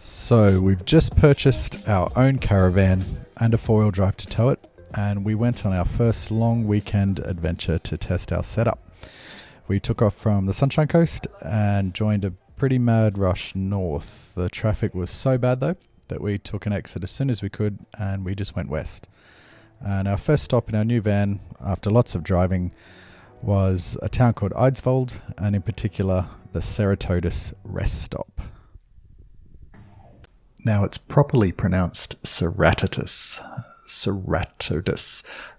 So we've just purchased our own caravan and a four-wheel drive to tow it, and we went on our first long weekend adventure to test our setup. We took off from the Sunshine Coast and joined a pretty mad rush north. The traffic was so bad though that we took an exit as soon as we could and we just went west. And our first stop in our new van, after lots of driving, was a town called Eidsvold, and in particular the Ceratodus rest stop. Now it's properly pronounced Ceratodus,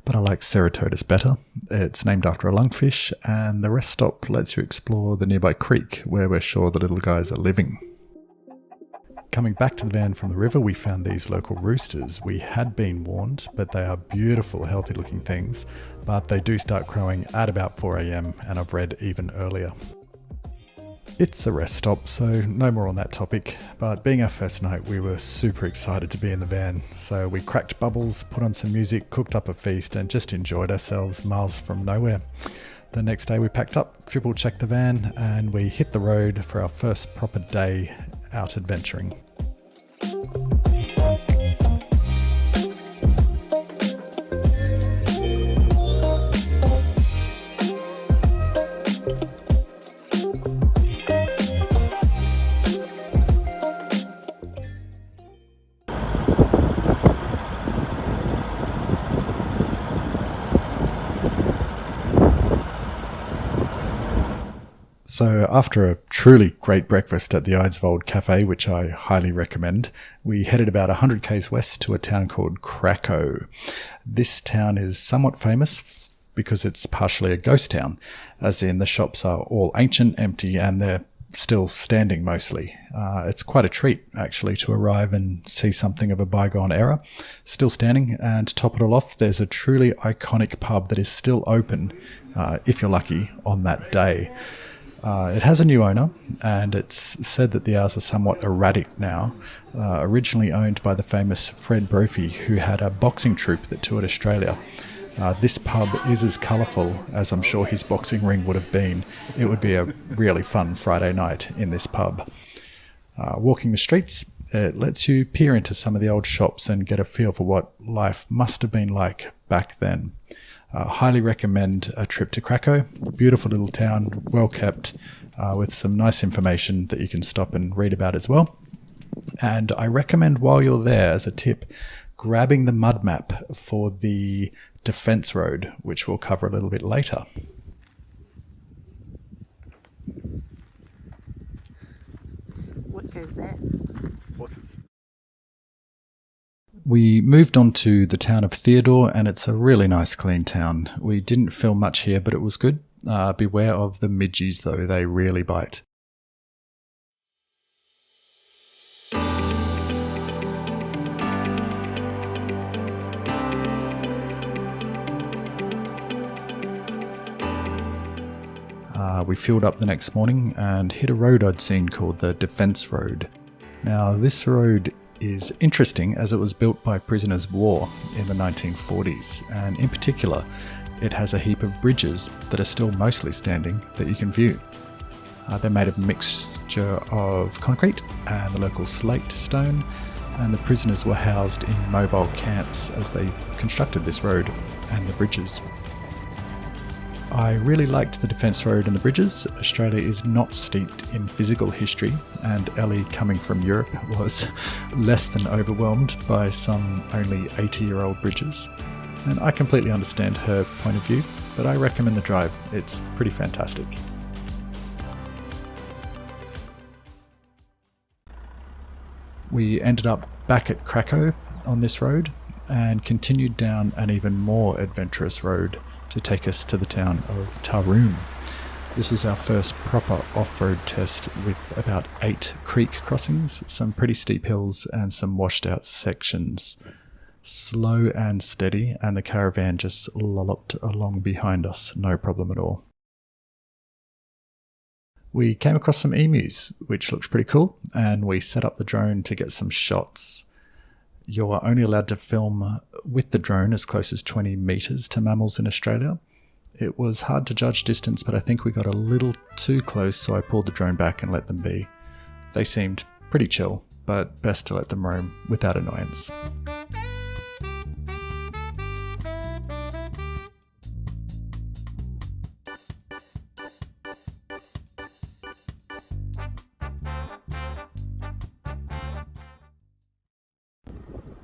but I like Ceratodus better. It's named after a lungfish, and the rest stop lets you explore the nearby creek where we're sure the little guys are living. Coming back to the van from the river, we found these local roosters. We had been warned, but they are beautiful, healthy looking things, but they do start crowing at about 4 a.m, and I've read even earlier. It's a rest stop, so no more on that topic, but being our first night, we were super excited to be in the van. So we cracked bubbles, put on some music, cooked up a feast, and just enjoyed ourselves miles from nowhere. The next day we packed up, triple checked the van, and we hit the road for our first proper day out adventuring. So after a truly great breakfast at the Eidsvold Cafe, which I highly recommend, we headed about 100 k's west to a town called Krakow. This town is somewhat famous because it's partially a ghost town, as in the shops are all ancient, empty, and they're still standing mostly. It's quite a treat, actually, to arrive and see something of a bygone era still standing, and to top it all off, there's a truly iconic pub that is still open, if you're lucky, on that day. It has a new owner, and it's said that the hours are somewhat erratic now. Originally owned by the famous Fred Brophy, who had a boxing troupe that toured Australia. This pub is as colourful as I'm sure his boxing ring would have been. It would be a really fun Friday night in this pub. Walking the streets, it lets you peer into some of the old shops and get a feel for what life must have been like back then. Highly recommend a trip to Krakow. Beautiful little town, well kept, with some nice information that you can stop and read about as well. And I recommend while you're there, as a tip, grabbing the mud map for the Defence Road, which we'll cover a little bit later. What goes there? Horses. We moved on to the town of Theodore, and it's a really nice clean town. We didn't film much here, but it was good. Beware of the midges though, they really bite. We filled up the next morning and hit a road I'd seen called the Defence Road. Now this road is interesting as it was built by prisoners of war in the 1940s, and in particular it has a heap of bridges that are still mostly standing that you can view. They're made of a mixture of concrete and the local slate stone, and the prisoners were housed in mobile camps as they constructed this road and the bridges. I really liked the Defence Road and the bridges. Australia is not steeped in physical history, and Ellie, coming from Europe, was less than overwhelmed by some only 80-year-old bridges. And I completely understand her point of view, but I recommend the drive. It's pretty fantastic. We ended up back at Krakow on this road and continued down an even more adventurous road to take us to the town of Taroom. This was our first proper off-road test with about 8 creek crossings, some pretty steep hills and some washed out sections. Slow and steady, and the caravan just lolloped along behind us, no problem at all. We came across some emus, which looked pretty cool, and we set up the drone to get some shots. You're only allowed to film with the drone as close as 20 metres to mammals in Australia. It was hard to judge distance, but I think we got a little too close, so I pulled the drone back and let them be. They seemed pretty chill, but best to let them roam without annoyance.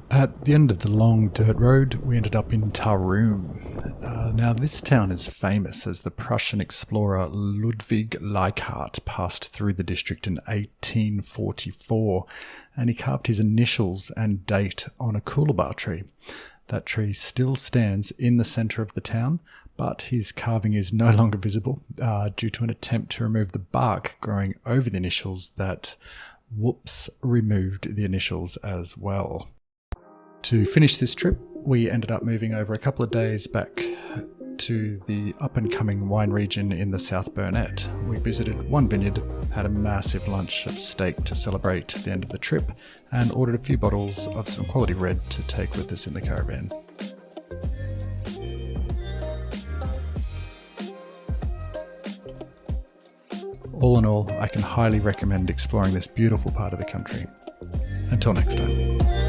At the end of the long dirt road, we ended up in Taroom. Now, this town is famous as the Prussian explorer Ludwig Leichhardt passed through the district in 1844, and he carved his initials and date on a coolabah tree. That tree still stands in the centre of the town, but his carving is no longer visible due to an attempt to remove the bark growing over the initials that, removed the initials as well. To finish this trip, we ended up moving over a couple of days back to the up-and-coming wine region in the South Burnett. We visited one vineyard, had a massive lunch of steak to celebrate the end of the trip, and ordered a few bottles of some quality red to take with us in the caravan. All in all, I can highly recommend exploring this beautiful part of the country. Until next time.